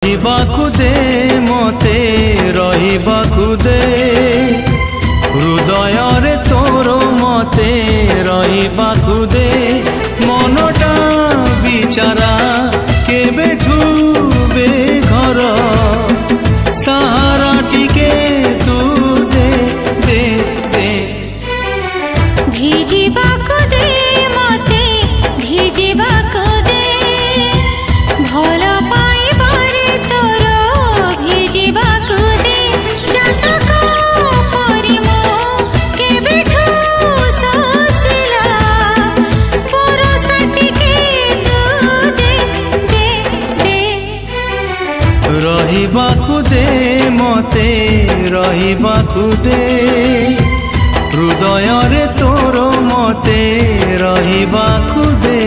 ରହିବାକୁ ଦେ ମତେ ରହିବାକୁ ଦେ ହୃଦୟରେ ତୋର ମତେ ରହିବାକୁ ଦେ ମନଟା ବିଚାରା କେବେଠୁ ବେଘର ସାହାରା ଟିକେ ତୁ ଦେ ଦେ ଦେ ଭିଜିବାକୁ ଦେ ମତେ ଭିଜିବାକୁ ଦେ ଭଲ ପାଇବାରେ ତୋର ଭିଜିବାକୁ ଦେ ଚାତକ ପରି ମୁଁ କେବେଠୁ ଶୋଷିଲା ବରଷା ଟିକେ ତୁ ଦେ ଦେ ଦେ ରହିବାକୁ ଦେ ମତେ ରହିବାକୁ ଦେ ହୃଦୟରେ ତୋର ମତେ ରହିବାକୁ ଦେ।